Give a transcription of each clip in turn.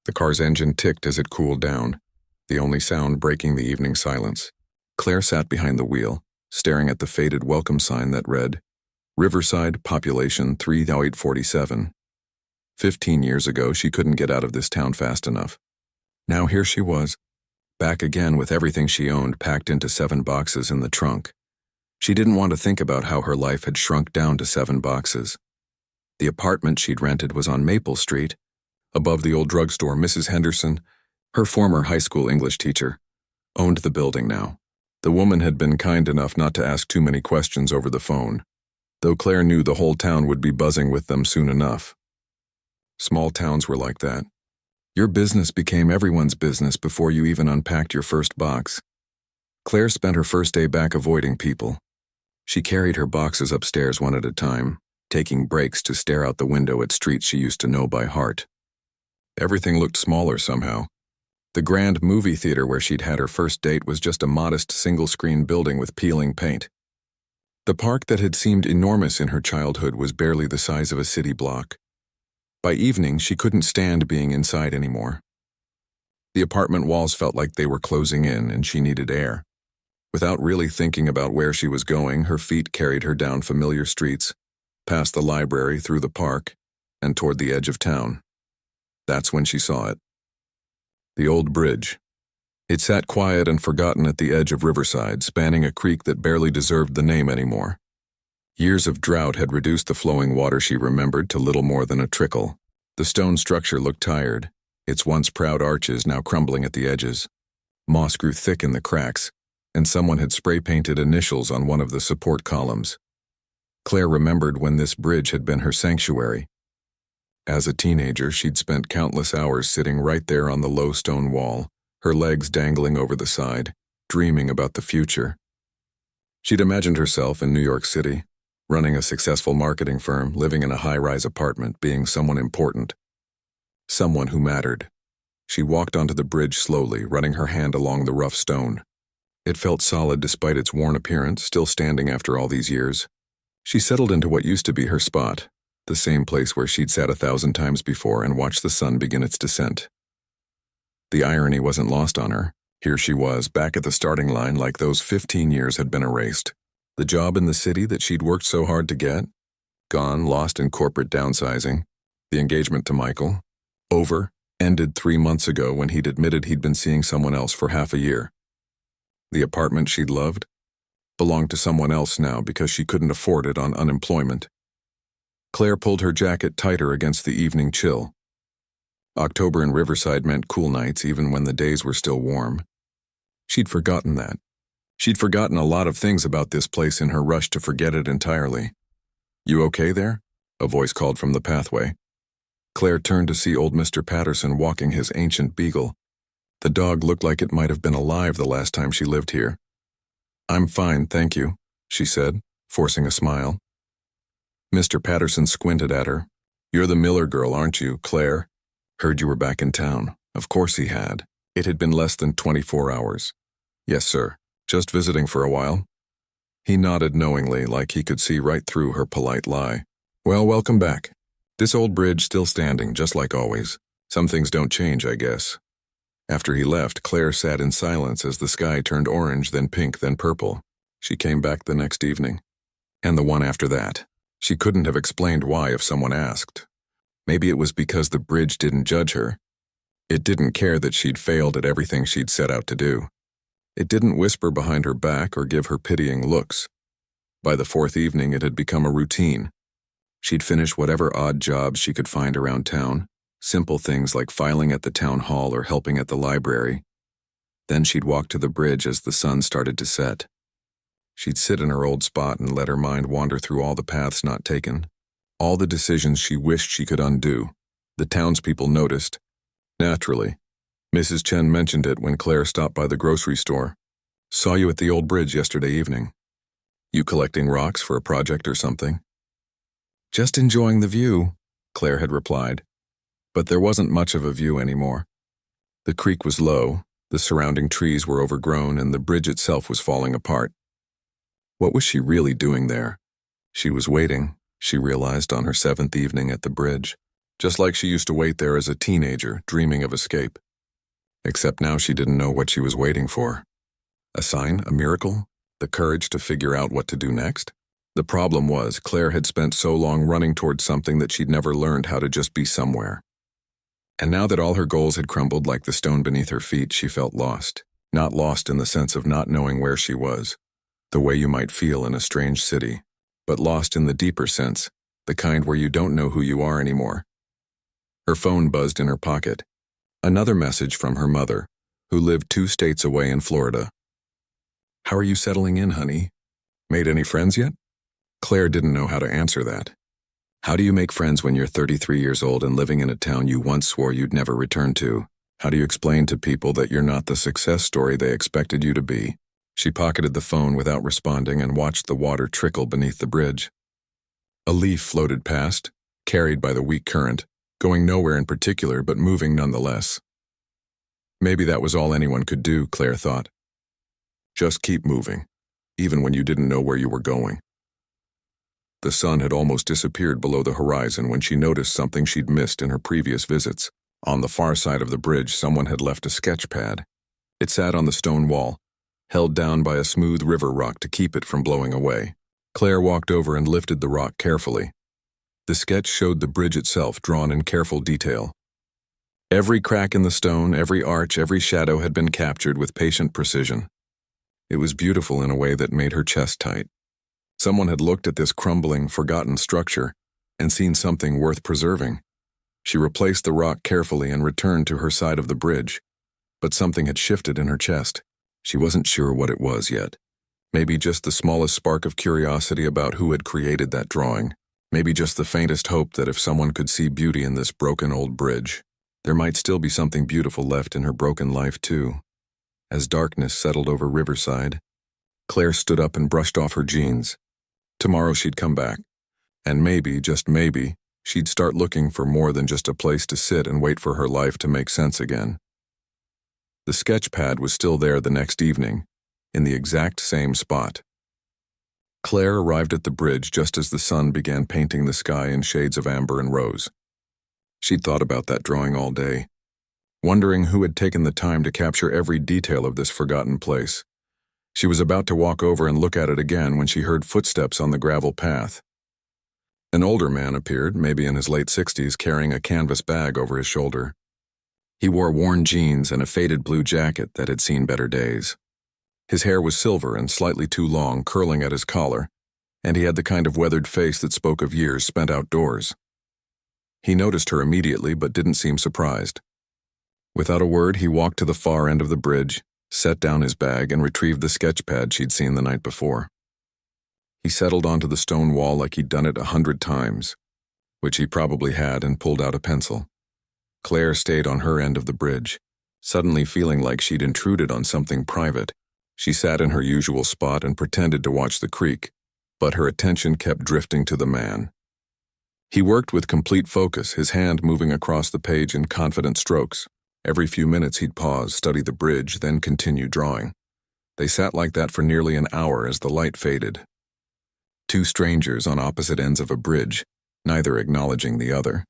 The car's engine ticked as it cooled down, the only sound breaking the evening silence. Claire sat behind the wheel, staring at the faded welcome sign that read, Riverside, population 3847. 15 years ago, she couldn't get out of this town fast enough. Now here she was, back again with everything she owned packed into 7 boxes in the trunk. She didn't want to think about how her life had shrunk down to 7 boxes. The apartment she'd rented was on Maple Street, above the old drugstore. Mrs. Henderson, her former high school English teacher, owned the building now. The woman had been kind enough not to ask too many questions over the phone, though Claire knew the whole town would be buzzing with them soon enough. Small towns were like that. Your business became everyone's business before you even unpacked your first box. Claire spent her first day back avoiding people. She carried her boxes upstairs one at a time, taking breaks to stare out the window at streets she used to know by heart. Everything looked smaller somehow. The grand movie theater where she'd had her first date was just a modest single-screen building with peeling paint. The park that had seemed enormous in her childhood was barely the size of a city block. By evening, she couldn't stand being inside anymore. The apartment walls felt like they were closing in, and she needed air. Without really thinking about where she was going, her feet carried her down familiar streets, past the library, through the park, and toward the edge of town. That's when she saw it. The old bridge. It sat quiet and forgotten at the edge of Riverside, spanning a creek that barely deserved the name anymore. Years of drought had reduced the flowing water she remembered to little more than a trickle. The stone structure looked tired, its once proud arches now crumbling at the edges. Moss grew thick in the cracks, and someone had spray-painted initials on one of the support columns. Claire remembered when this bridge had been her sanctuary. As a teenager, she'd spent countless hours sitting right there on the low stone wall, her legs dangling over the side, dreaming about the future. She'd imagined herself in New York City, running a successful marketing firm, living in a high-rise apartment, being someone important. Someone who mattered. She walked onto the bridge slowly, running her hand along the rough stone. It felt solid despite its worn appearance, still standing after all these years. She settled into what used to be her spot, the same place where she'd sat 1,000 times before and watched the sun begin its descent. The irony wasn't lost on her. Here she was, back at the starting line like those 15 years had been erased. The job in the city that she'd worked so hard to get? Gone, lost in corporate downsizing. The engagement to Michael? Over, ended 3 months ago when he'd admitted he'd been seeing someone else for half a year. The apartment she'd loved? Belonged to someone else now because she couldn't afford it on unemployment. Claire pulled her jacket tighter against the evening chill. October in Riverside meant cool nights even when the days were still warm. She'd forgotten that. She'd forgotten a lot of things about this place in her rush to forget it entirely. "You okay there?" a voice called from the pathway. Claire turned to see old Mr. Patterson walking his ancient beagle. The dog looked like it might have been alive the last time she lived here. "I'm fine, thank you," she said, forcing a smile. Mr. Patterson squinted at her. "You're the Miller girl, aren't you, Claire? Heard you were back in town." Of course he had. It had been less than 24 hours. "Yes, sir. Just visiting for a while." He nodded knowingly, like he could see right through her polite lie. "Well, welcome back. This old bridge still standing, just like always. Some things don't change, I guess." After he left, Claire sat in silence as the sky turned orange, then pink, then purple. She came back the next evening. And the one after that. She couldn't have explained why if someone asked. Maybe it was because the bridge didn't judge her. It didn't care that she'd failed at everything she'd set out to do. It didn't whisper behind her back or give her pitying looks. By the 4th evening, it had become a routine. She'd finish whatever odd jobs she could find around town, simple things like filing at the town hall or helping at the library. Then she'd walk to the bridge as the sun started to set. She'd sit in her old spot and let her mind wander through all the paths not taken, all the decisions she wished she could undo. The townspeople noticed. Naturally. Mrs. Chen mentioned it when Claire stopped by the grocery store. "Saw you at the old bridge yesterday evening. You collecting rocks for a project or something?" "Just enjoying the view," Claire had replied. But there wasn't much of a view anymore. The creek was low, the surrounding trees were overgrown, and the bridge itself was falling apart. What was she really doing there? She was waiting, she realized on her 7th evening at the bridge. just like she used to wait there as a teenager, dreaming of escape. Except now she didn't know what she was waiting for. A sign? A miracle? The courage to figure out what to do next? The problem was, Claire had spent so long running towards something that she'd never learned how to just be somewhere. And now that all her goals had crumbled like the stone beneath her feet, she felt lost. Not lost in the sense of not knowing where she was, the way you might feel in a strange city, but lost in the deeper sense, the kind where you don't know who you are anymore. Her phone buzzed in her pocket. Another message from her mother, who lived 2 states away in Florida. "How are you settling in, honey? Made any friends yet?" Claire didn't know how to answer that. How do you make friends when you're 33 years old and living in a town you once swore you'd never return to? How do you explain to people that you're not the success story they expected you to be? She pocketed the phone without responding and watched the water trickle beneath the bridge. A leaf floated past, carried by the weak current, going nowhere in particular but moving nonetheless. Maybe that was all anyone could do, Claire thought. Just keep moving, even when you didn't know where you were going. The sun had almost disappeared below the horizon when she noticed something she'd missed in her previous visits. On the far side of the bridge, someone had left a sketch pad. It sat on the stone wall, held down by a smooth river rock to keep it from blowing away. Claire walked over and lifted the rock carefully. The sketch showed the bridge itself drawn in careful detail. Every crack in the stone, every arch, every shadow had been captured with patient precision. It was beautiful in a way that made her chest tight. Someone had looked at this crumbling, forgotten structure and seen something worth preserving. She replaced the rock carefully and returned to her side of the bridge, but something had shifted in her chest. She wasn't sure what it was yet. Maybe just the smallest spark of curiosity about who had created that drawing. Maybe just the faintest hope that if someone could see beauty in this broken old bridge, there might still be something beautiful left in her broken life too. As darkness settled over Riverside, Claire stood up and brushed off her jeans. Tomorrow she'd come back, and maybe, just maybe, she'd start looking for more than just a place to sit and wait for her life to make sense again. The sketch pad was still there the next evening, in the exact same spot. Claire arrived at the bridge just as the sun began painting the sky in shades of amber and rose. She'd thought about that drawing all day, wondering who had taken the time to capture every detail of this forgotten place. She was about to walk over and look at it again when she heard footsteps on the gravel path. An older man appeared, maybe in his late 60s, carrying a canvas bag over his shoulder. He wore worn jeans and a faded blue jacket that had seen better days. His hair was silver and slightly too long, curling at his collar, and he had the kind of weathered face that spoke of years spent outdoors. He noticed her immediately but didn't seem surprised. Without a word, he walked to the far end of the bridge, set down his bag, and retrieved the sketch pad she'd seen the night before. He settled onto the stone wall like he'd done it 100 times, which he probably had, and pulled out a pencil. Claire stayed on her end of the bridge, suddenly feeling like she'd intruded on something private. She sat in her usual spot and pretended to watch the creek, but her attention kept drifting to the man. He worked with complete focus, his hand moving across the page in confident strokes. Every few minutes he'd pause, study the bridge, then continue drawing. They sat like that for nearly an hour as the light faded. 2 strangers on opposite ends of a bridge, neither acknowledging the other.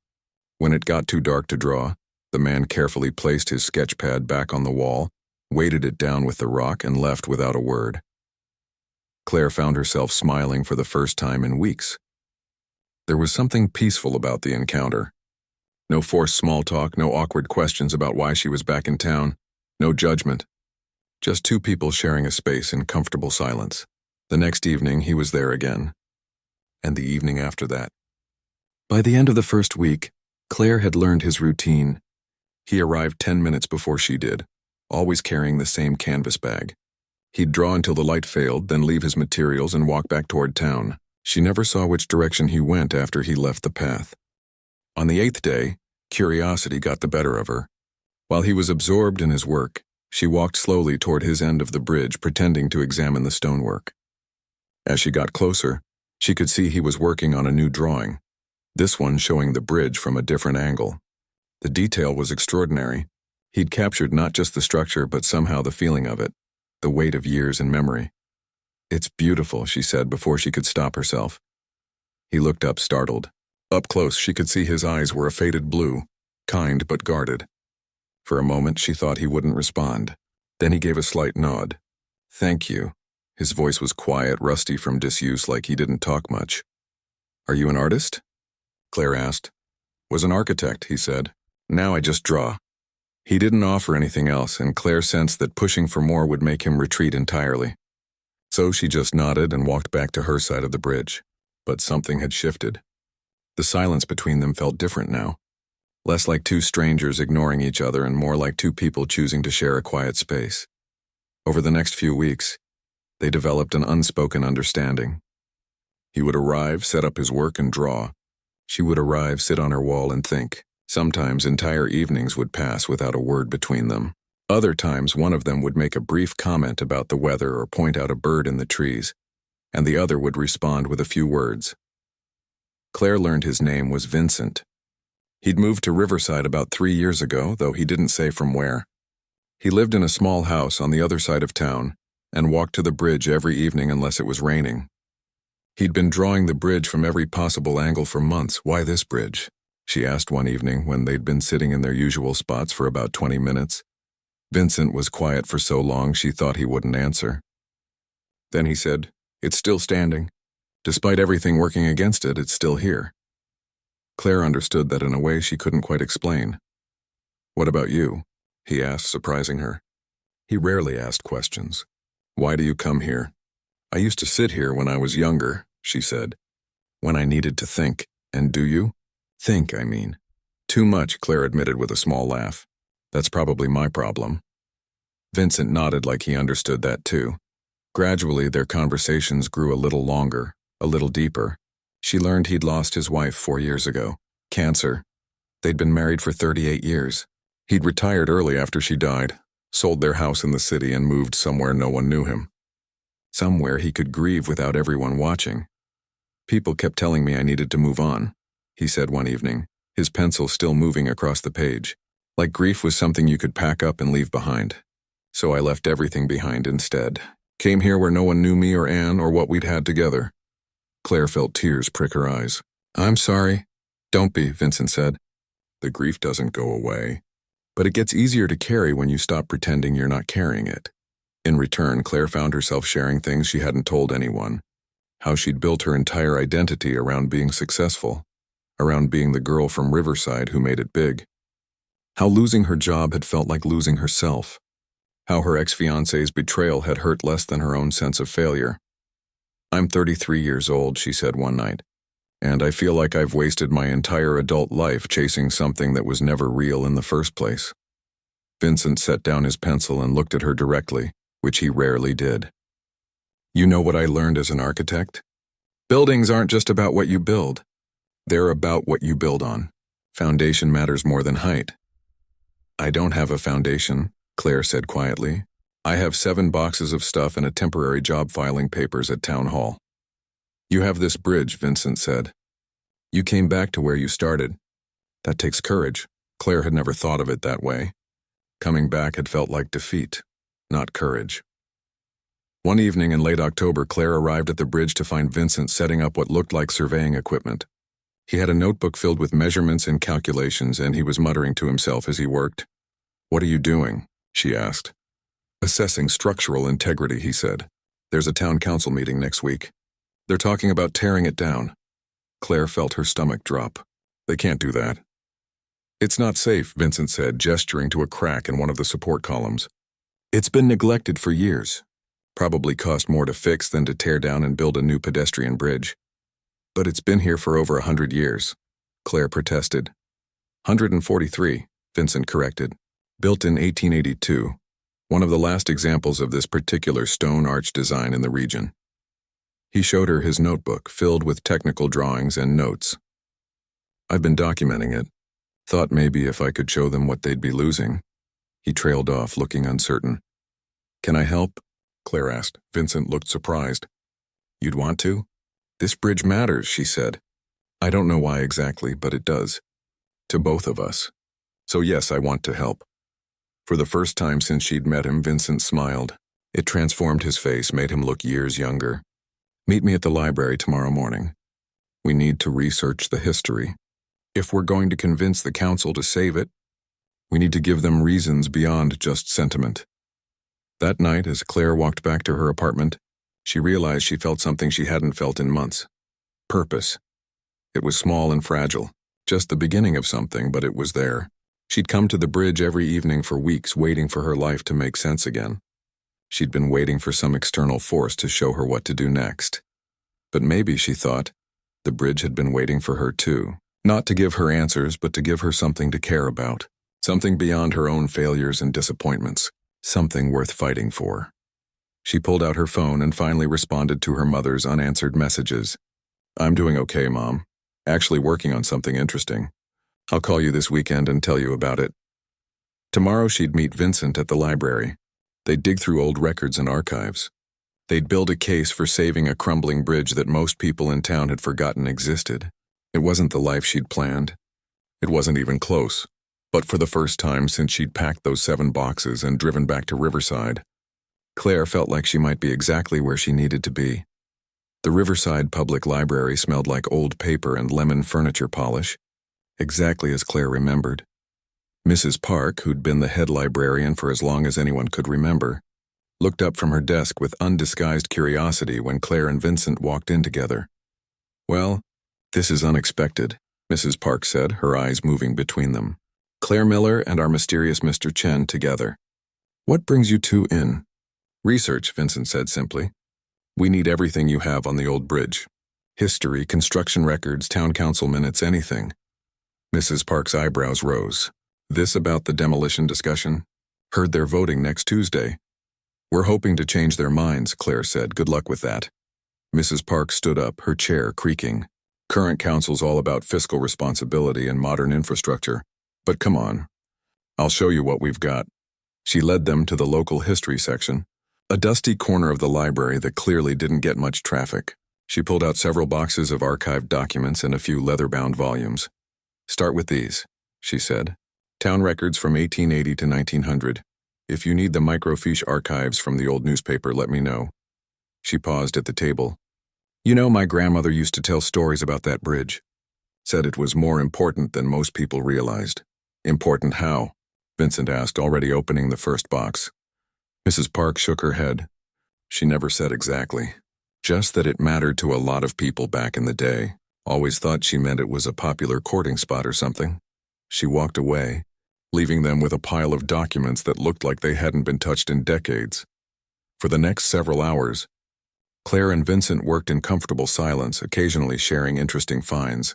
When it got too dark to draw, the man carefully placed his sketch pad back on the wall, weighted it down with the rock, and left without a word. Claire found herself smiling for the first time in weeks. There was something peaceful about the encounter. No forced small talk, no awkward questions about why she was back in town, no judgment. Just 2 people sharing a space in comfortable silence. The next evening, he was there again. And the evening after that. By the end of the first week, Claire had learned his routine. He arrived 10 minutes before she did, always carrying the same canvas bag. He'd draw until the light failed, then leave his materials and walk back toward town. She never saw which direction he went after he left the path. On the 8th day, curiosity got the better of her. While he was absorbed in his work, she walked slowly toward his end of the bridge, pretending to examine the stonework. As she got closer, she could see he was working on a new drawing, this one showing the bridge from a different angle. The detail was extraordinary. He'd captured not just the structure, but somehow the feeling of it, the weight of years and memory. "It's beautiful," she said before she could stop herself. He looked up, startled. Up close, she could see his eyes were a faded blue, kind but guarded. For a moment, she thought he wouldn't respond. Then he gave a slight nod. "Thank you." His voice was quiet, rusty from disuse, like he didn't talk much. "Are you an artist?" Claire asked. "Was an architect," he said. "Now I just draw." He didn't offer anything else, and Claire sensed that pushing for more would make him retreat entirely. So she just nodded and walked back to her side of the bridge. But something had shifted. The silence between them felt different now. Less like two strangers ignoring each other and more like two people choosing to share a quiet space. Over the next few weeks, they developed an unspoken understanding. He would arrive, set up his work, and draw. She would arrive, sit on her wall, and think. Sometimes entire evenings would pass without a word between them. Other times one of them would make a brief comment about the weather or point out a bird in the trees, and the other would respond with a few words. Claire learned his name was Vincent. He'd moved to Riverside about 3 years ago, though he didn't say from where. He lived in a small house on the other side of town and walked to the bridge every evening unless it was raining. He'd been drawing the bridge from every possible angle for months. "Why this bridge?" she asked one evening when they'd been sitting in their usual spots for about 20 minutes. Vincent was quiet for so long she thought he wouldn't answer. Then he said, "It's still standing. Despite everything working against it, it's still here." Claire understood that in a way she couldn't quite explain. "What about you?" he asked, surprising her. He rarely asked questions. "Why do you come here?" "I used to sit here when I was younger," she said, "when I needed to think." "And do you?" "Think, I mean." "Too much," Claire admitted with a small laugh. "That's probably my problem." Vincent nodded like he understood that too. Gradually, their conversations grew a little longer, a little deeper. She learned he'd lost his wife 4 years ago. Cancer. They'd been married for 38 years. He'd retired early after she died, sold their house in the city, and moved somewhere no one knew him. Somewhere he could grieve without everyone watching. "People kept telling me I needed to move on," he said one evening, his pencil still moving across the page. "Like grief was something you could pack up and leave behind. So I left everything behind instead. Came here where no one knew me or Anne or what we'd had together." Claire felt tears prick her eyes. "I'm sorry." "Don't be," Vincent said. "The grief doesn't go away. But it gets easier to carry when you stop pretending you're not carrying it." In return, Claire found herself sharing things she hadn't told anyone. How she'd built her entire identity around being successful, around being the girl from Riverside who made it big. How losing her job had felt like losing herself. How her ex-fiancé's betrayal had hurt less than her own sense of failure. "I'm 33 years old," she said one night, "and I feel like I've wasted my entire adult life chasing something that was never real in the first place." Vincent set down his pencil and looked at her directly, which he rarely did. "You know what I learned as an architect? Buildings aren't just about what you build. They're about what you build on. Foundation matters more than height." "I don't have a foundation," Claire said quietly. "I have 7 boxes of stuff and a temporary job filing papers at town hall." "You have this bridge," Vincent said. "You came back to where you started. That takes courage." Claire had never thought of it that way. Coming back had felt like defeat, not courage. One evening in late October, Claire arrived at the bridge to find Vincent setting up what looked like surveying equipment. He had a notebook filled with measurements and calculations, and he was muttering to himself as he worked. "What are you doing?" she asked. "Assessing structural integrity," he said. "There's a town council meeting next week. They're talking about tearing it down." Claire felt her stomach drop. "They can't do that." "It's not safe," Vincent said, gesturing to a crack in one of the support columns. "It's been neglected for years. Probably cost more to fix than to tear down and build a new pedestrian bridge. But it's been here for over 100 years, Claire protested. 143, Vincent corrected. Built in 1882, one of the last examples of this particular stone arch design in the region. He showed her his notebook, filled with technical drawings and notes. "I've been documenting it. Thought maybe if I could show them what they'd be losing." He trailed off, looking uncertain. "Can I help?" Claire asked. Vincent looked surprised. "You'd want to?" "This bridge matters," she said. "I don't know why exactly, but it does. To both of us. So yes, I want to help." For the first time since she'd met him, Vincent smiled. It transformed his face, made him look years younger. "Meet me at the library tomorrow morning." We need to research the history. If we're going to convince the council to save it, we need to give them reasons beyond just sentiment. That night, as Claire walked back to her apartment, she realized she felt something she hadn't felt in months. Purpose. It was small and fragile, just the beginning of something, but it was there. She'd come to the bridge every evening for weeks, waiting for her life to make sense again. She'd been waiting for some external force to show her what to do next. But maybe, she thought, the bridge had been waiting for her too. Not to give her answers, but to give her something to care about. Something beyond her own failures and disappointments. Something worth fighting for. She pulled out her phone and finally responded to her mother's unanswered messages. "I'm doing okay, Mom. Actually working on something interesting. I'll call you this weekend and tell you about it." Tomorrow she'd meet Vincent at the library. They'd dig through old records and archives. They'd build a case for saving a crumbling bridge that most people in town had forgotten existed. It wasn't the life she'd planned. It wasn't even close. But for the first time since she'd packed those 7 boxes and driven back to Riverside, Claire felt like she might be exactly where she needed to be. The Riverside Public Library smelled like old paper and lemon furniture polish, exactly as Claire remembered. Mrs. Park, who'd been the head librarian for as long as anyone could remember, looked up from her desk with undisguised curiosity when Claire and Vincent walked in together. "Well, this is unexpected," Mrs. Park said, her eyes moving between them. "Claire Miller and our mysterious Mr. Chen together. What brings you two in?" "Research," Vincent said simply. "We need everything you have on the old bridge. History, construction records, town council minutes, anything." Mrs. Park's eyebrows rose. "This about the demolition discussion? Heard they're voting next Tuesday." "We're hoping to change their minds," Claire said. "Good luck with that." Mrs. Park stood up, her chair creaking. "Current council's all about fiscal responsibility and modern infrastructure. But come on. I'll show you what we've got." She led them to the local history section, a dusty corner of the library that clearly didn't get much traffic. She pulled out several boxes of archived documents and a few leather-bound volumes. "Start with these," she said. "Town records from 1880 to 1900. If you need the microfiche archives from the old newspaper, let me know." She paused at the table. "You know, my grandmother used to tell stories about that bridge. Said it was more important than most people realized." "Important how?" Vincent asked, already opening the first box. Mrs. Park shook her head. "She never said exactly. Just that it mattered to a lot of people back in the day. Always thought she meant it was a popular courting spot or something." She walked away, leaving them with a pile of documents that looked like they hadn't been touched in decades. For the next several hours, Claire and Vincent worked in comfortable silence, occasionally sharing interesting finds.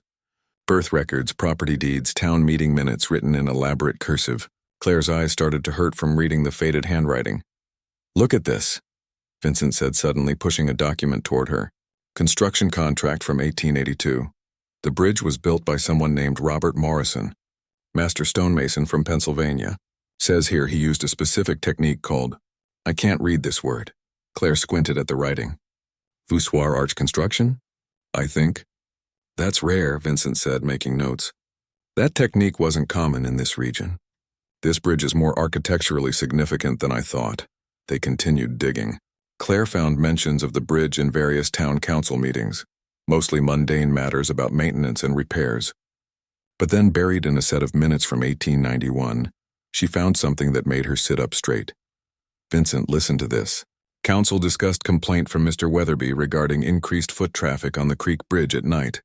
Birth records, property deeds, town meeting minutes written in elaborate cursive. Claire's eyes started to hurt from reading the faded handwriting. "Look at this," Vincent said suddenly, pushing a document toward her. "Construction contract from 1882. The bridge was built by someone named Robert Morrison, master stonemason from Pennsylvania. Says here he used a specific technique called, I can't read this word." Claire squinted at the writing. "Voussoir arch construction, I think." "That's rare," Vincent said, making notes. "That technique wasn't common in this region. This bridge is more architecturally significant than I thought." They continued digging. Claire found mentions of the bridge in various town council meetings, mostly mundane matters about maintenance and repairs. But then, buried in a set of minutes from 1891, she found something that made her sit up straight. Vincent, listened to this. "Council discussed complaint from Mr. Weatherby regarding increased foot traffic on the Creek Bridge at night.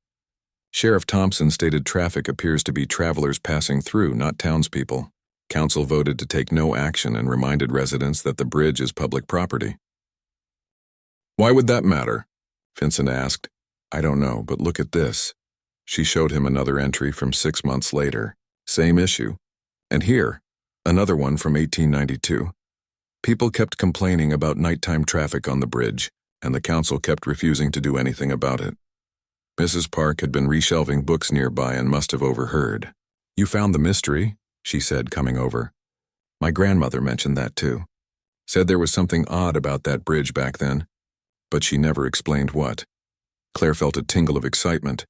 Sheriff Thompson stated traffic appears to be travelers passing through, not townspeople. Council voted to take no action and reminded residents that the bridge is public property." "Why would that matter?" Vincent asked. "I don't know, but look at this." She showed him another entry from 6 months later. Same issue. And here, another one from 1892. People kept complaining about nighttime traffic on the bridge, and the council kept refusing to do anything about it. Mrs. Park had been reshelving books nearby and must have overheard. "You found the mystery," she said, coming over. "My grandmother mentioned that too. Said there was something odd about that bridge back then, but she never explained what." Claire felt a tingle of excitement,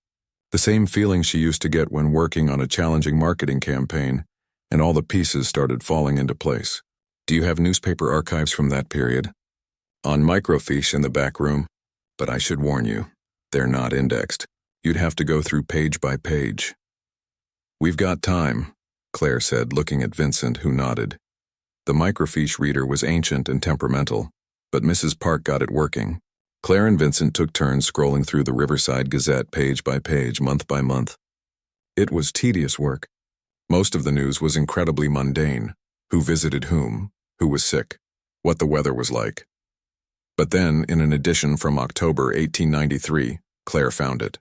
the same feeling she used to get when working on a challenging marketing campaign, and all the pieces started falling into place. "Do you have newspaper archives from that period?" "On microfiche in the back room, but I should warn you, they're not indexed. You'd have to go through page by page. We've got time, Claire said, looking at Vincent, who nodded. The microfiche reader was ancient and temperamental, but Mrs. Park got it working. Claire and Vincent took turns scrolling through the Riverside Gazette page by page, month by month. It was tedious work. Most of the news was incredibly mundane. Who visited whom, who was sick, what the weather was like. But then, in an edition from October 1893, Claire found it.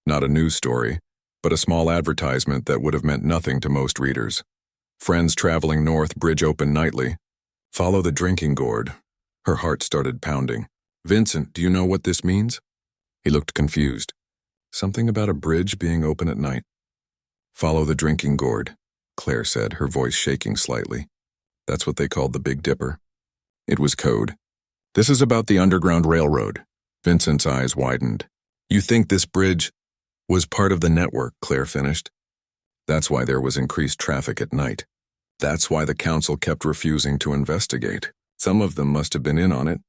Not a news story, but a small advertisement that would have meant nothing to most readers. Friends traveling north, bridge open nightly. Follow the drinking gourd. Her heart started pounding. Vincent, do you know what this means? He looked confused. Something about a bridge being open at night. Follow the drinking gourd, Claire said, her voice shaking slightly. That's what they called the Big Dipper. It was code. This is about the Underground Railroad. Vincent's eyes widened. You think this bridge was part of the network, Claire finished. That's why there was increased traffic at night. That's why the council kept refusing to investigate. Some of them must have been in on it.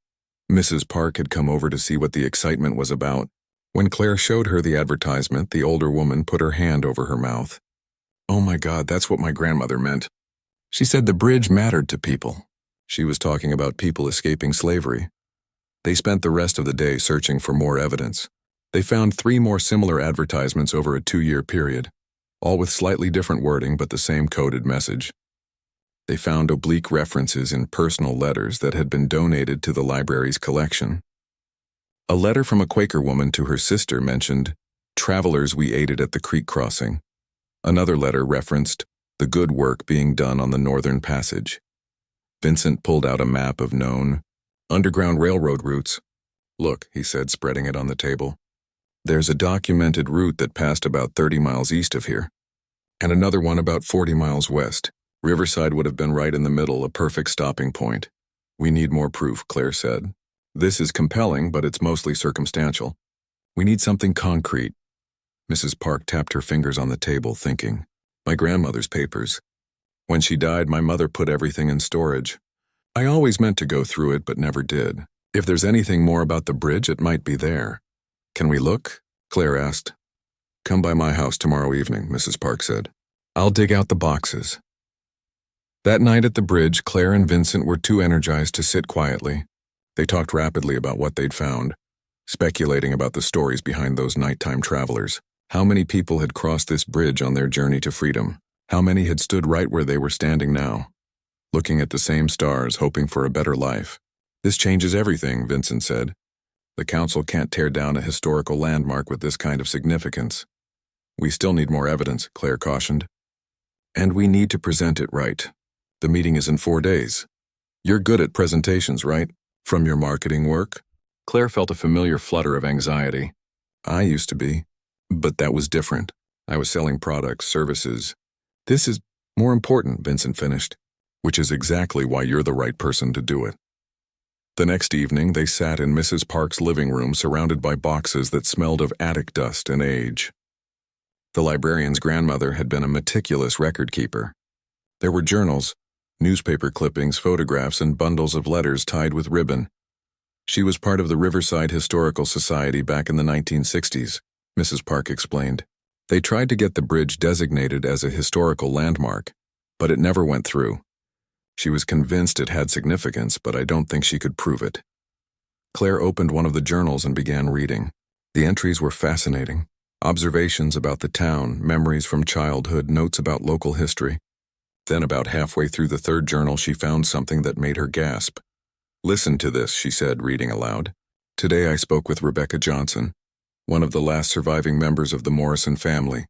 Mrs. Park had come over to see what the excitement was about. When Claire showed her the advertisement, the older woman put her hand over her mouth. Oh my God, that's what my grandmother meant. She said the bridge mattered to people. She was talking about people escaping slavery. They spent the rest of the day searching for more evidence. They found 3 more similar advertisements over a 2-year period, all with slightly different wording but the same coded message. They found oblique references in personal letters that had been donated to the library's collection. A letter from a Quaker woman to her sister mentioned, "Travelers we aided at the creek crossing." Another letter referenced the good work being done on the Northern Passage. Vincent pulled out a map of known Underground Railroad routes. Look, he said, spreading it on the table. There's a documented route that passed about 30 miles east of here, and another one about 40 miles west. Riverside would have been right in the middle, a perfect stopping point. We need more proof, Claire said. This is compelling, but it's mostly circumstantial. We need something concrete. Mrs. Park tapped her fingers on the table, thinking. My grandmother's papers. When she died, my mother put everything in storage. I always meant to go through it, but never did. If there's anything more about the bridge, it might be there. Can we look? Claire asked. Come by my house tomorrow evening, Mrs. Park said. I'll dig out the boxes. That night at the bridge, Claire and Vincent were too energized to sit quietly. They talked rapidly about what they'd found, speculating about the stories behind those nighttime travelers. How many people had crossed this bridge on their journey to freedom? How many had stood right where they were standing now, looking at the same stars, hoping for a better life? This changes everything, Vincent said. The council can't tear down a historical landmark with this kind of significance. We still need more evidence, Claire cautioned. And we need to present it right. The meeting is in 4 days. You're good at presentations, right? From your marketing work? Claire felt a familiar flutter of anxiety. I used to be, but that was different. I was selling products, services. This is more important, Vincent finished, which is exactly why you're the right person to do it. The next evening, they sat in Mrs. Park's living room surrounded by boxes that smelled of attic dust and age. The librarian's grandmother had been a meticulous record keeper. There were journals, newspaper clippings, photographs, and bundles of letters tied with ribbon. She was part of the Riverside Historical Society back in the 1960s, Mrs. Park explained. They tried to get the bridge designated as a historical landmark, but it never went through. She was convinced it had significance, but I don't think she could prove it. Claire opened one of the journals and began reading. The entries were fascinating. Observations about the town, memories from childhood, notes about local history. Then about halfway through the third journal, she found something that made her gasp. Listen to this, she said, reading aloud. Today I spoke with Rebecca Johnson, one of the last surviving members of the Morrison family.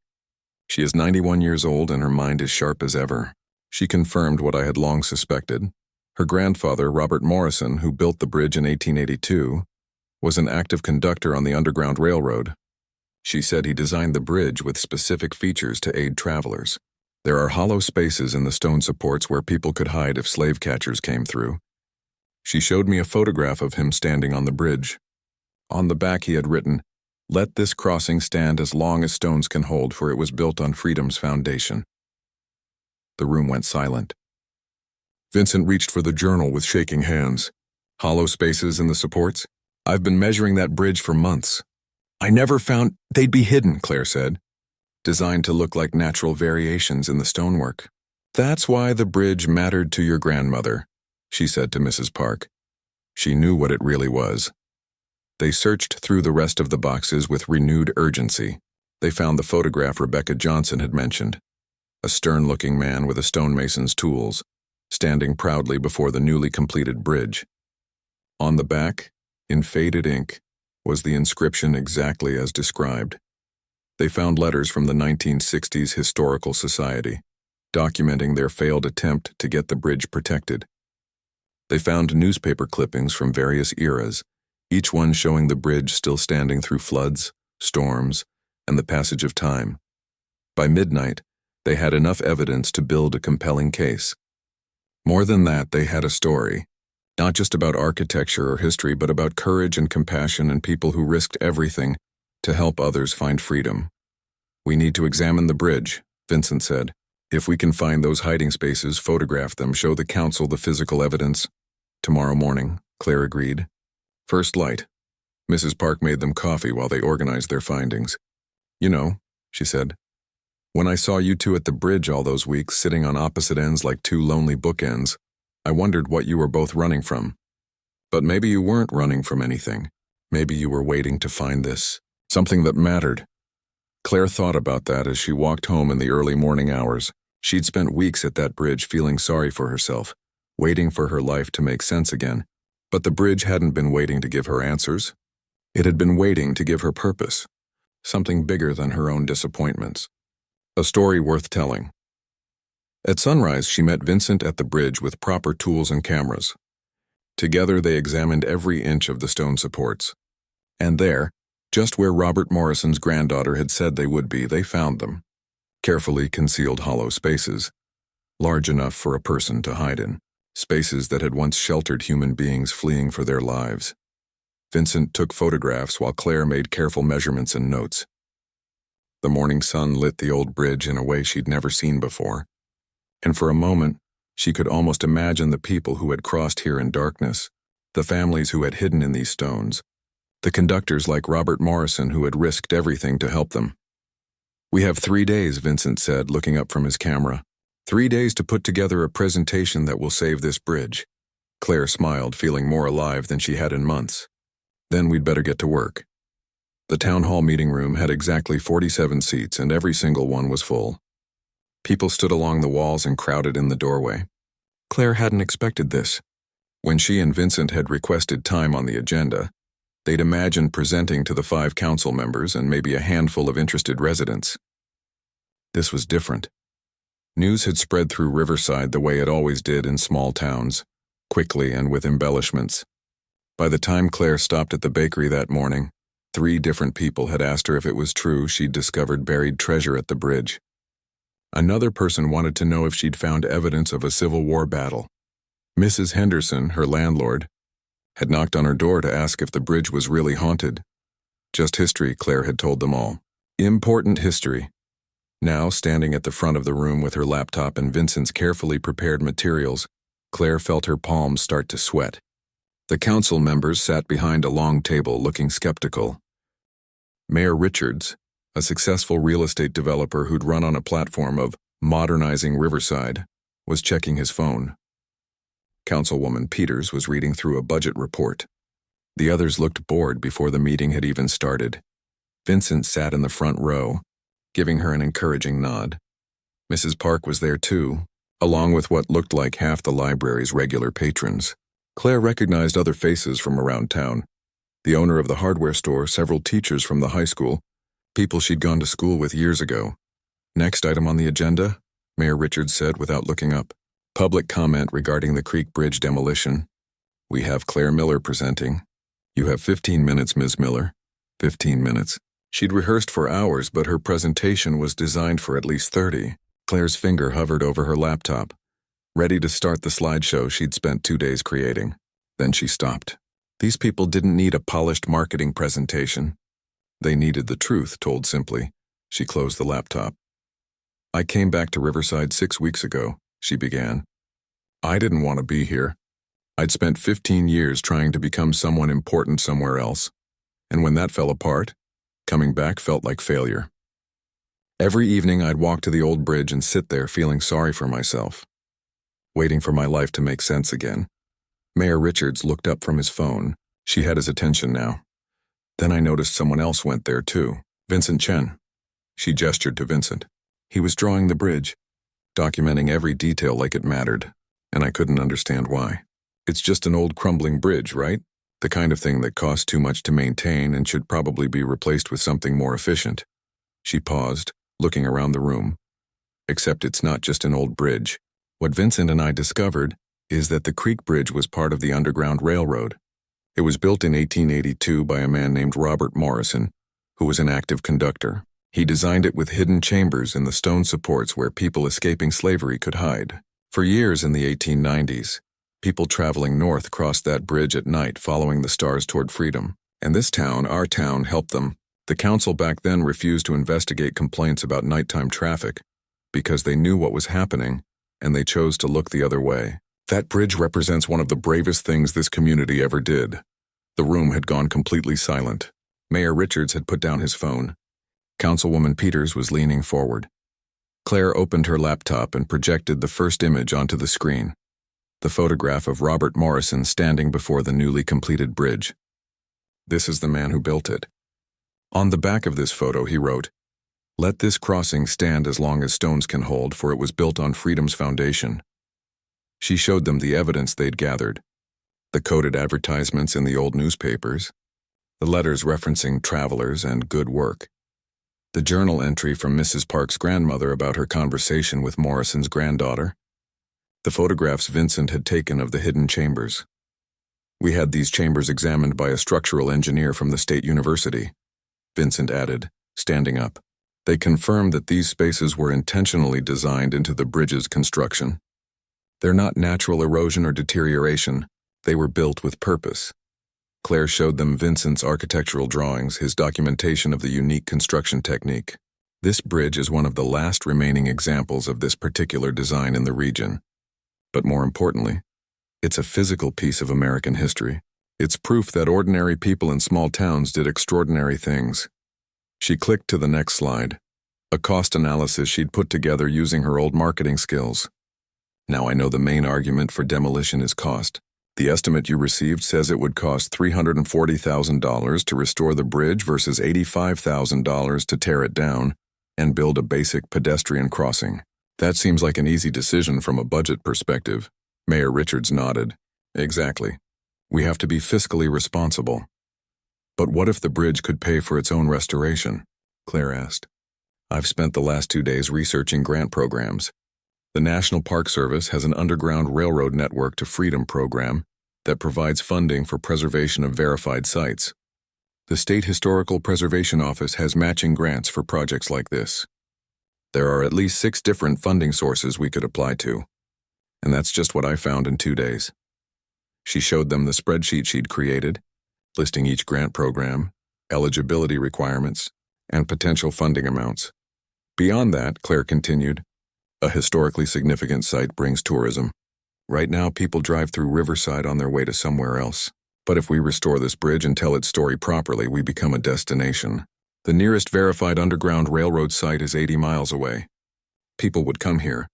She is 91 years old and her mind is sharp as ever. She confirmed what I had long suspected. Her grandfather, Robert Morrison, who built the bridge in 1882, was an active conductor on the Underground Railroad. She said he designed the bridge with specific features to aid travelers. There are hollow spaces in the stone supports where people could hide if slave catchers came through. She showed me a photograph of him standing on the bridge. On the back he had written, "Let this crossing stand as long as stones can hold, for it was built on freedom's foundation." The room went silent. Vincent reached for the journal with shaking hands. Hollow spaces in the supports? I've been measuring that bridge for months. I never found they'd be hidden, Claire said, designed to look like natural variations in the stonework. That's why the bridge mattered to your grandmother, she said to Mrs. Park. She knew what it really was. They searched through the rest of the boxes with renewed urgency. They found the photograph Rebecca Johnson had mentioned, a stern-looking man with a stonemason's tools, standing proudly before the newly completed bridge. On the back, in faded ink, was the inscription exactly as described. They found letters from the 1960s Historical Society, documenting their failed attempt to get the bridge protected. They found newspaper clippings from various eras, each one showing the bridge still standing through floods, storms, and the passage of time. By midnight, they had enough evidence to build a compelling case. More than that, they had a story, not just about architecture or history, but about courage and compassion and people who risked everything to help others find freedom. We need to examine the bridge, Vincent said. If we can find those hiding spaces, photograph them, show the council the physical evidence. Tomorrow morning, Claire agreed. First light. Mrs. Park made them coffee while they organized their findings. You know, she said, when I saw you two at the bridge all those weeks, sitting on opposite ends like two lonely bookends, I wondered what you were both running from. But maybe you weren't running from anything. Maybe you were waiting to find this, something that mattered. Claire thought about that as she walked home in the early morning hours. She'd spent weeks at that bridge feeling sorry for herself, waiting for her life to make sense again. But the bridge hadn't been waiting to give her answers. It had been waiting to give her purpose, something bigger than her own disappointments. A story worth telling. At sunrise, she met Vincent at the bridge with proper tools and cameras. Together, they examined every inch of the stone supports. And there, just where Robert Morrison's granddaughter had said they would be, they found them. Carefully concealed hollow spaces, large enough for a person to hide in. Spaces that had once sheltered human beings fleeing for their lives. Vincent took photographs while Claire made careful measurements and notes. The morning sun lit the old bridge in a way she'd never seen before, and for a moment, she could almost imagine the people who had crossed here in darkness, the families who had hidden in these stones, the conductors like Robert Morrison who had risked everything to help them. We have 3 days, Vincent said, looking up from his camera. 3 days to put together a presentation that will save this bridge. Claire smiled, feeling more alive than she had in months. Then we'd better get to work. The town hall meeting room had exactly 47 seats, and every single one was full. People stood along the walls and crowded in the doorway. Claire hadn't expected this. When she and Vincent had requested time on the agenda, they'd imagined presenting to the 5 council members and maybe a handful of interested residents. This was different. News had spread through Riverside the way it always did in small towns, quickly and with embellishments. By the time Claire stopped at the bakery that morning, 3 different people had asked her if it was true she'd discovered buried treasure at the bridge. Another person wanted to know if she'd found evidence of a Civil War battle. Mrs. Henderson, her landlord, had knocked on her door to ask if the bridge was really haunted. Just history, Claire had told them all. Important history. Now, standing at the front of the room with her laptop and Vincent's carefully prepared materials, Claire felt her palms start to sweat. The council members sat behind a long table looking skeptical. Mayor Richards, a successful real estate developer who'd run on a platform of modernizing Riverside, was checking his phone. Councilwoman Peters was reading through a budget report. The others looked bored before the meeting had even started. Vincent sat in the front row, giving her an encouraging nod. Mrs. Park was there too, along with what looked like half the library's regular patrons. Claire recognized other faces from around town. The owner of the hardware store, several teachers from the high school, people she'd gone to school with years ago. Next item on the agenda, Mayor Richards said without looking up. Public comment regarding the Creek Bridge demolition. We have Claire Miller presenting. You have 15 minutes, Ms. Miller. 15 minutes. She'd rehearsed for hours, but her presentation was designed for at least 30. Claire's finger hovered over her laptop, ready to start the slideshow she'd spent 2 days creating. Then she stopped. These people didn't need a polished marketing presentation. They needed the truth, told simply. She closed the laptop. I came back to Riverside 6 weeks ago, she began. I didn't want to be here. I'd spent 15 years trying to become someone important somewhere else. And when that fell apart, Coming back felt like failure. Every evening I'd walk to the old bridge and sit there feeling sorry for myself, waiting for my life to make sense again. Mayor Richards looked up from his phone. She had his attention now. Then I noticed someone else went there too. Vincent Chen. She gestured to Vincent. He was drawing the bridge, documenting every detail like it mattered, and I couldn't understand why. It's just an old crumbling bridge, right? The kind of thing that costs too much to maintain and should probably be replaced with something more efficient. She paused, looking around the room. Except it's not just an old bridge. What Vincent and I discovered is that the Creek Bridge was part of the Underground Railroad. It was built in 1882 by a man named Robert Morrison, who was an active conductor. He designed it with hidden chambers in the stone supports where people escaping slavery could hide. For years in the 1890s, people traveling north crossed that bridge at night following the stars toward freedom. And this town, our town, helped them. The council back then refused to investigate complaints about nighttime traffic because they knew what was happening and they chose to look the other way. That bridge represents one of the bravest things this community ever did. The room had gone completely silent. Mayor Richards had put down his phone. Councilwoman Peters was leaning forward. Claire opened her laptop and projected the first image onto the screen. The photograph of Robert Morrison standing before the newly completed bridge. This is the man who built it. On the back of this photo, he wrote, "Let this crossing stand as long as stones can hold, for it was built on freedom's foundation." She showed them the evidence they'd gathered, the coded advertisements in the old newspapers, the letters referencing travelers and good work, the journal entry from Mrs. Park's grandmother about her conversation with Morrison's granddaughter, the photographs Vincent had taken of the hidden chambers. We had these chambers examined by a structural engineer from the State University, Vincent added, standing up. They confirmed that these spaces were intentionally designed into the bridge's construction. They're not natural erosion or deterioration. They were built with purpose. Claire showed them Vincent's architectural drawings, his documentation of the unique construction technique. This bridge is one of the last remaining examples of this particular design in the region. But more importantly, it's a physical piece of American history. It's proof that ordinary people in small towns did extraordinary things. She clicked to the next slide, a cost analysis she'd put together using her old marketing skills. Now I know the main argument for demolition is cost. The estimate you received says it would cost $340,000 to restore the bridge versus $85,000 to tear it down and build a basic pedestrian crossing. That seems like an easy decision from a budget perspective. Mayor Richards nodded. Exactly. We have to be fiscally responsible. But what if the bridge could pay for its own restoration? Claire asked. I've spent the last 2 days researching grant programs. The National Park Service has an Underground Railroad Network to Freedom program that provides funding for preservation of verified sites. The State Historical Preservation Office has matching grants for projects like this. There are at least 6 different funding sources we could apply to, and that's just what I found in 2 days. She showed them the spreadsheet she'd created, listing each grant program, eligibility requirements, and potential funding amounts. Beyond that, Claire continued, a historically significant site brings tourism. Right now, people drive through Riverside on their way to somewhere else. But if we restore this bridge and tell its story properly, we become a destination. The nearest verified Underground Railroad site is 80 miles away. People would come here.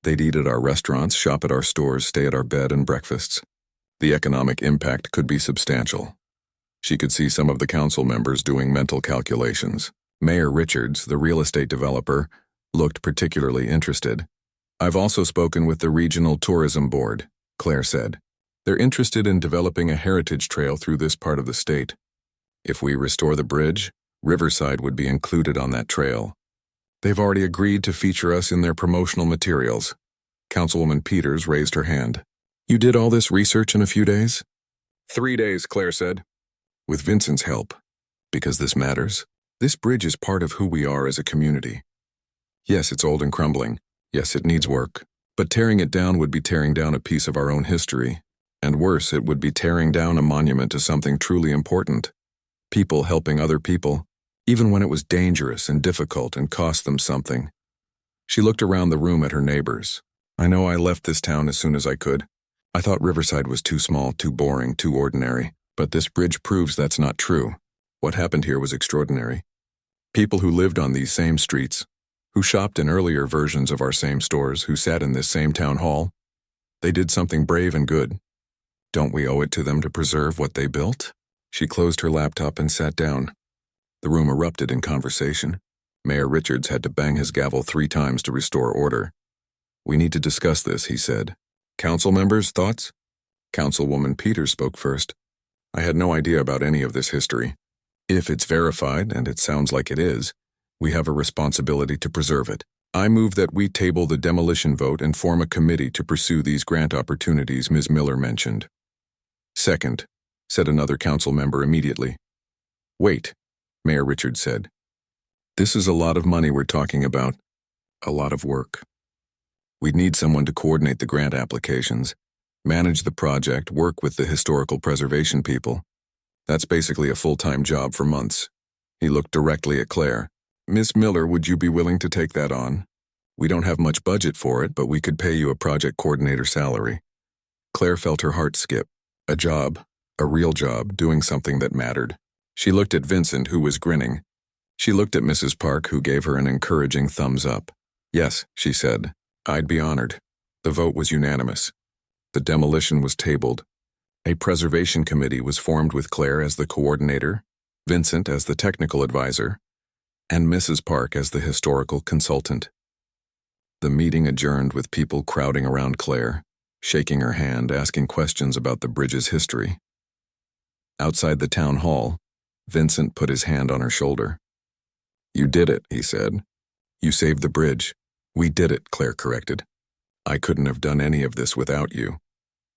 They'd eat at our restaurants, shop at our stores, stay at our bed and breakfasts. The economic impact could be substantial. She could see some of the council members doing mental calculations. Mayor Richards, the real estate developer, looked particularly interested. I've also spoken with the Regional Tourism Board, Claire said. They're interested in developing a heritage trail through this part of the state. If we restore the bridge, Riverside would be included on that trail. They've already agreed to feature us in their promotional materials. Councilwoman Peters raised her hand. You did all this research in a few days? 3 days, Claire said. With Vincent's help. Because this matters. This bridge is part of who we are as a community. Yes, it's old and crumbling. Yes, it needs work. But tearing it down would be tearing down a piece of our own history. And worse, it would be tearing down a monument to something truly important. People helping other people, even when it was dangerous and difficult and cost them something. She looked around the room at her neighbors. I know I left this town as soon as I could. I thought Riverside was too small, too boring, too ordinary. But this bridge proves that's not true. What happened here was extraordinary. People who lived on these same streets, who shopped in earlier versions of our same stores, who sat in this same town hall, they did something brave and good. Don't we owe it to them to preserve what they built? She closed her laptop and sat down. The room erupted in conversation. Mayor Richards had to bang his gavel 3 times to restore order. "We need to discuss this," he said. "Council members, thoughts?" Councilwoman Peters spoke first. "I had no idea about any of this history. If it's verified, and it sounds like it is, we have a responsibility to preserve it. I move that we table the demolition vote and form a committee to pursue these grant opportunities Ms. Miller mentioned." "Second," said another council member immediately. "Wait," Mayor Richards said. "This is a lot of money we're talking about. A lot of work. We'd need someone to coordinate the grant applications, manage the project, work with the historical preservation people. That's basically a full-time job for months." He looked directly at Claire. "Miss Miller, would you be willing to take that on? We don't have much budget for it, but we could pay you a project coordinator salary." Claire felt her heart skip. A job, a real job, doing something that mattered. She looked at Vincent, who was grinning. She looked at Mrs. Park, who gave her an encouraging thumbs up. "Yes," she said, "I'd be honored." The vote was unanimous. The demolition was tabled. A preservation committee was formed with Claire as the coordinator, Vincent as the technical advisor, and Mrs. Park as the historical consultant. The meeting adjourned with people crowding around Claire, shaking her hand, asking questions about the bridge's history. Outside the town hall, Vincent put his hand on her shoulder. "You did it," he said. "You saved the bridge." "We did it," Claire corrected. "I couldn't have done any of this without you.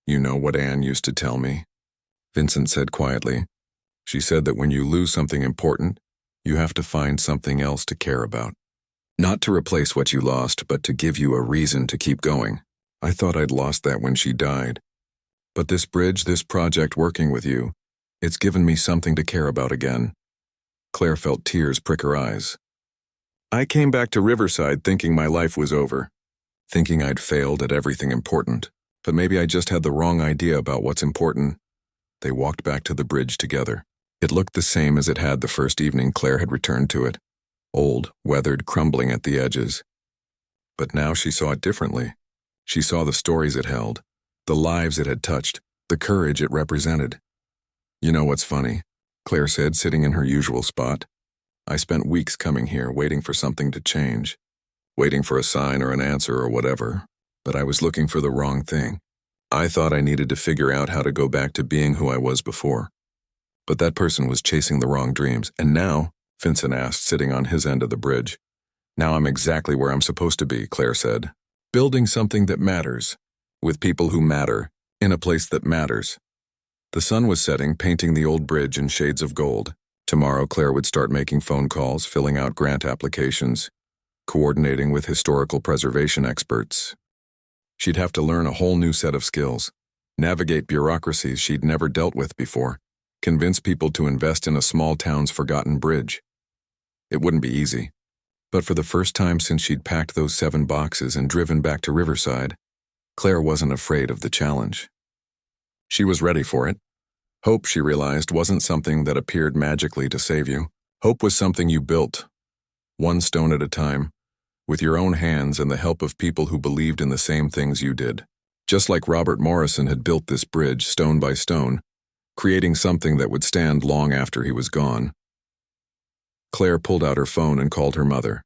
You know what Anne used to tell me," Vincent said quietly. "She said that when you lose something important, you have to find something else to care about. Not to replace what you lost, but to give you a reason to keep going. I thought I'd lost that when she died. But this bridge, this project working with you, it's given me something to care about again." Claire felt tears prick her eyes. "I came back to Riverside thinking my life was over, thinking I'd failed at everything important, but maybe I just had the wrong idea about what's important." They walked back to the bridge together. It looked the same as it had the first evening Claire had returned to it, old, weathered, crumbling at the edges. But now she saw it differently. She saw the stories it held, the lives it had touched, the courage it represented. "You know what's funny?" Claire said, sitting in her usual spot. "I spent weeks coming here, waiting for something to change, waiting for a sign or an answer or whatever, but I was looking for the wrong thing. I thought I needed to figure out how to go back to being who I was before. But that person was chasing the wrong dreams, and now," Vincent asked, sitting on his end of the bridge. "Now I'm exactly where I'm supposed to be," Claire said. "Building something that matters, with people who matter, in a place that matters." The sun was setting, painting the old bridge in shades of gold. Tomorrow, Claire would start making phone calls, filling out grant applications, coordinating with historical preservation experts. She'd have to learn a whole new set of skills, navigate bureaucracies she'd never dealt with before, convince people to invest in a small town's forgotten bridge. It wouldn't be easy, but for the first time since she'd packed those 7 boxes and driven back to Riverside, Claire wasn't afraid of the challenge. She was ready for it. Hope, she realized, wasn't something that appeared magically to save you. Hope was something you built, one stone at a time, with your own hands and the help of people who believed in the same things you did. Just like Robert Morrison had built this bridge stone by stone, creating something that would stand long after he was gone. Claire pulled out her phone and called her mother.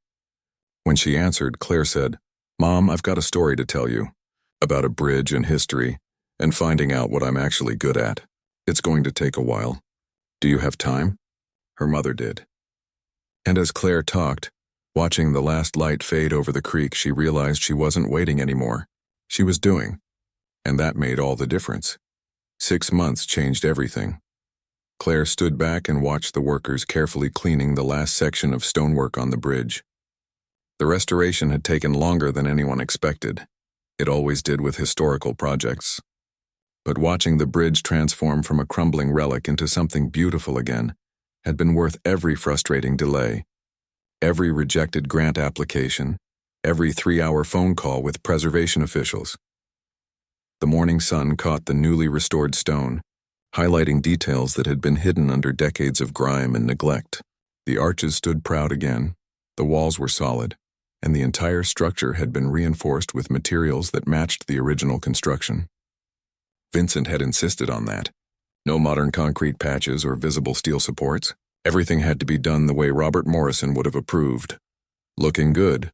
When she answered, Claire said, "Mom, I've got a story to tell you, about a bridge and history, and finding out what I'm actually good at. It's going to take a while. Do you have time?" Her mother did. And as Claire talked, watching the last light fade over the creek, she realized she wasn't waiting anymore. She was doing. And that made all the difference. 6 months changed everything. Claire stood back and watched the workers carefully cleaning the last section of stonework on the bridge. The restoration had taken longer than anyone expected. It always did with historical projects. But watching the bridge transform from a crumbling relic into something beautiful again had been worth every frustrating delay, every rejected grant application, every 3-hour phone call with preservation officials. The morning sun caught the newly restored stone, highlighting details that had been hidden under decades of grime and neglect. The arches stood proud again, the walls were solid, and the entire structure had been reinforced with materials that matched the original construction. Vincent had insisted on that. No modern concrete patches or visible steel supports. Everything had to be done the way Robert Morrison would have approved. "Looking good,"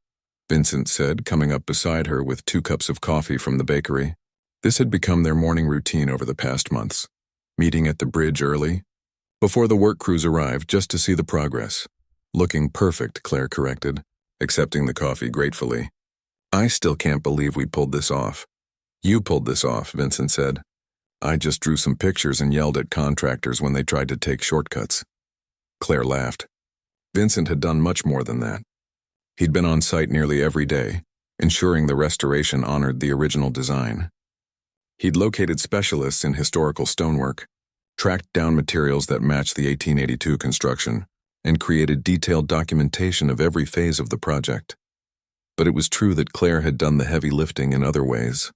Vincent said, coming up beside her with 2 cups of coffee from the bakery. This had become their morning routine over the past months. Meeting at the bridge early, before the work crews arrived, just to see the progress. "Looking perfect," Claire corrected, accepting the coffee gratefully. "I still can't believe we pulled this off." "You pulled this off," Vincent said. "I just drew some pictures and yelled at contractors when they tried to take shortcuts." Claire laughed. Vincent had done much more than that. He'd been on site nearly every day, ensuring the restoration honored the original design. He'd located specialists in historical stonework, tracked down materials that matched the 1882 construction, and created detailed documentation of every phase of the project. But it was true that Claire had done the heavy lifting in other ways.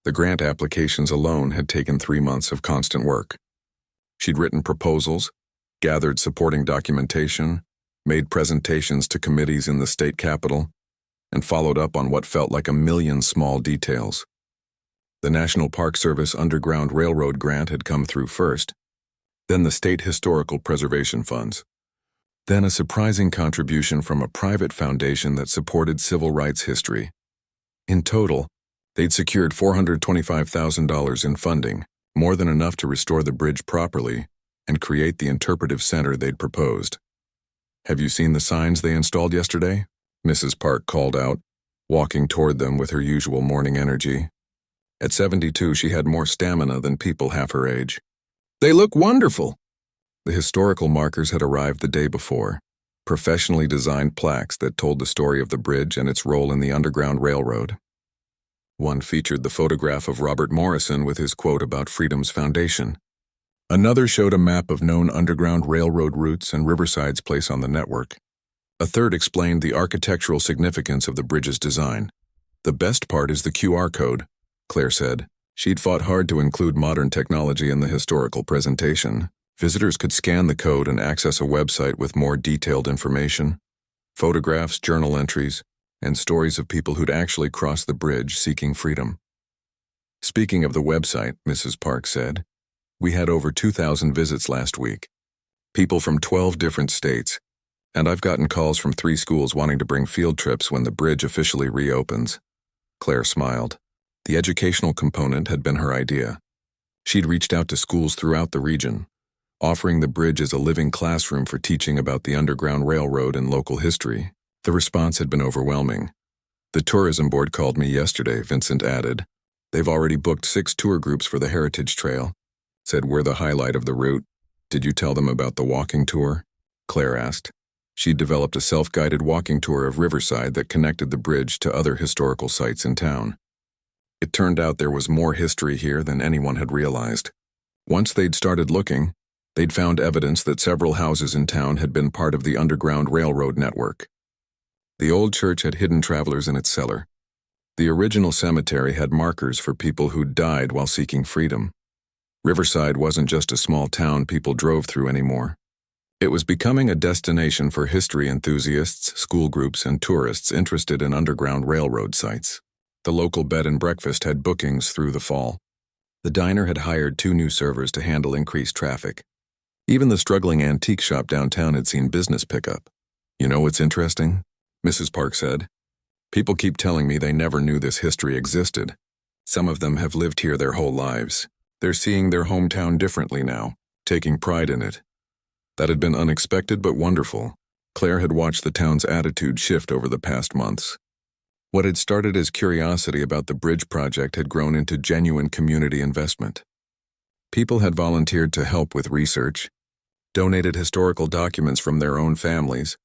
The grant applications alone had taken 3 months of constant work. She'd written proposals, gathered supporting documentation, made presentations to committees in the state capitol, and followed up on what felt like a million small details. The National Park Service Underground Railroad grant had come through first, then the state historical preservation funds, then a surprising contribution from a private foundation that supported civil rights history. In total, they'd secured $425,000 in funding, more than enough to restore the bridge properly and create the interpretive center they'd proposed. "Have you seen the signs they installed yesterday?" Mrs. Park called out, walking toward them with her usual morning energy. At 72, she had more stamina than people half her age. "They look wonderful!" The historical markers had arrived the day before, professionally designed plaques that told the story of the bridge and its role in the Underground Railroad. One featured the photograph of Robert Morrison with his quote about freedom's foundation. Another showed a map of known Underground Railroad routes and Riverside's place on the network. A third explained the architectural significance of the bridge's design. "The best part is the QR code," Claire said. She'd fought hard to include modern technology in the historical presentation. Visitors could scan the code and access a website with more detailed information, photographs, journal entries, and stories of people who'd actually crossed the bridge seeking freedom. "Speaking of the website," Mrs. Park said, "we had over 2,000 visits last week. People from 12 different states, and I've gotten calls from 3 schools wanting to bring field trips when the bridge officially reopens." Claire smiled. The educational component had been her idea. She'd reached out to schools throughout the region, offering the bridge as a living classroom for teaching about the Underground Railroad and local history. The response had been overwhelming. "The tourism board called me yesterday," Vincent added. "They've already booked 6 tour groups for the Heritage Trail. Said we're the highlight of the route." "Did you tell them about the walking tour?" Claire asked. She'd developed a self-guided walking tour of Riverside that connected the bridge to other historical sites in town. It turned out there was more history here than anyone had realized. Once they'd started looking, they'd found evidence that several houses in town had been part of the Underground Railroad network. The old church had hidden travelers in its cellar. The original cemetery had markers for people who'd died while seeking freedom. Riverside wasn't just a small town people drove through anymore. It was becoming a destination for history enthusiasts, school groups, and tourists interested in Underground Railroad sites. The local bed and breakfast had bookings through the fall. The diner had hired 2 new servers to handle increased traffic. Even the struggling antique shop downtown had seen business pickup. "You know what's interesting?" Mrs. Park said. "People keep telling me they never knew this history existed. Some of them have lived here their whole lives. They're seeing their hometown differently now, taking pride in it." That had been unexpected but wonderful. Claire had watched the town's attitude shift over the past months. What had started as curiosity about the bridge project had grown into genuine community investment. People had volunteered to help with research, donated historical documents from their own families,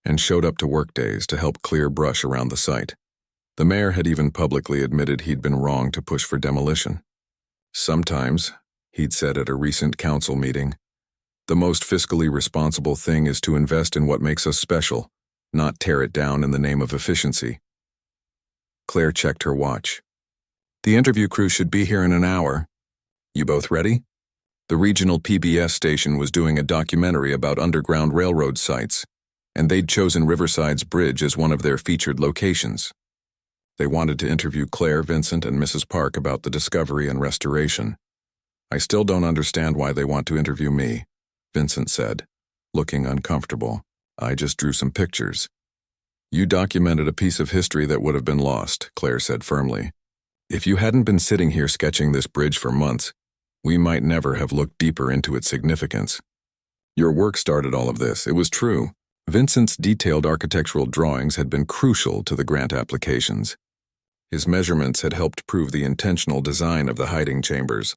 and showed up to work days to help clear brush around the site. The mayor had even publicly admitted he'd been wrong to push for demolition. "Sometimes," he'd said at a recent council meeting, "the most fiscally responsible thing is to invest in what makes us special, not tear it down in the name of efficiency." Claire checked her watch. "The interview crew should be here in an hour. You both ready?" The regional PBS station was doing a documentary about Underground Railroad sites, and they'd chosen Riverside's bridge as one of their featured locations. They wanted to interview Claire, Vincent, and Mrs. Park about the discovery and restoration. "I still don't understand why they want to interview me," Vincent said, looking uncomfortable. "I just drew some pictures." "You documented a piece of history that would have been lost," Claire said firmly. "If you hadn't been sitting here sketching this bridge for months, we might never have looked deeper into its significance. Your work started all of this, it was true." Vincent's detailed architectural drawings had been crucial to the grant applications. His measurements had helped prove the intentional design of the hiding chambers.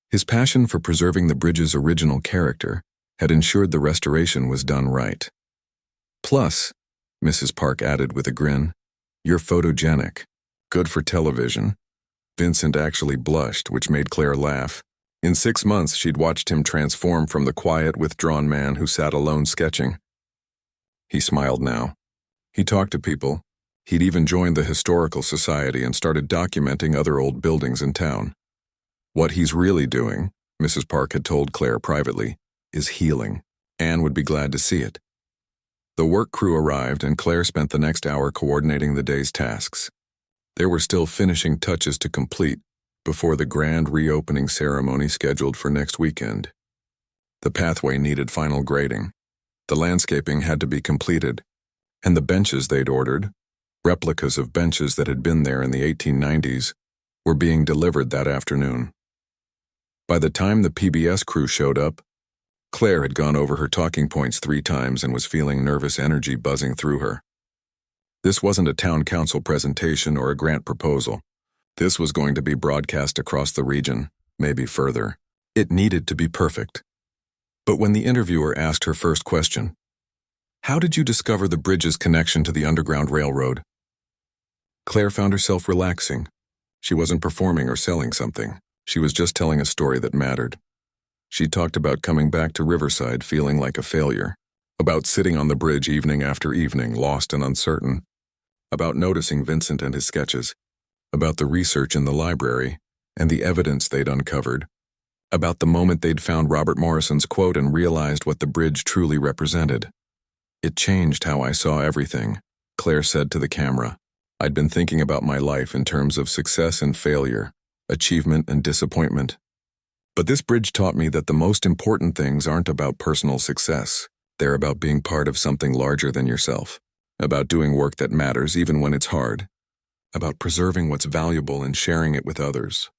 His passion for preserving the bridge's original character had ensured the restoration was done right. "Plus," Mrs. Park added with a grin, "you're photogenic. Good for television." Vincent actually blushed, which made Claire laugh. In 6 months, she'd watched him transform from the quiet, withdrawn man who sat alone sketching. He smiled now. He talked to people. He'd even joined the Historical Society and started documenting other old buildings in town. "What he's really doing," Mrs. Park had told Claire privately, "is healing. Anne would be glad to see it." The work crew arrived, and Claire spent the next hour coordinating the day's tasks. There were still finishing touches to complete before the grand reopening ceremony scheduled for next weekend. The pathway needed final grading. The landscaping had to be completed, and the benches they'd ordered, replicas of benches that had been there in the 1890s, were being delivered that afternoon. By the time the PBS crew showed up, Claire had gone over her talking points 3 times and was feeling nervous energy buzzing through her. This wasn't a town council presentation or a grant proposal. This was going to be broadcast across the region, maybe further. It needed to be perfect. But when the interviewer asked her first question, "How did you discover the bridge's connection to the Underground Railroad?" Claire found herself relaxing. She wasn't performing or selling something. She was just telling a story that mattered. She talked about coming back to Riverside feeling like a failure, about sitting on the bridge evening after evening, lost and uncertain, about noticing Vincent and his sketches, about the research in the library and the evidence they'd uncovered, about the moment they'd found Robert Morrison's quote and realized what the bridge truly represented. "It changed how I saw everything," Claire said to the camera. "I'd been thinking about my life in terms of success and failure, achievement and disappointment. But this bridge taught me that the most important things aren't about personal success. They're about being part of something larger than yourself, about doing work that matters even when it's hard, about preserving what's valuable and sharing it with others."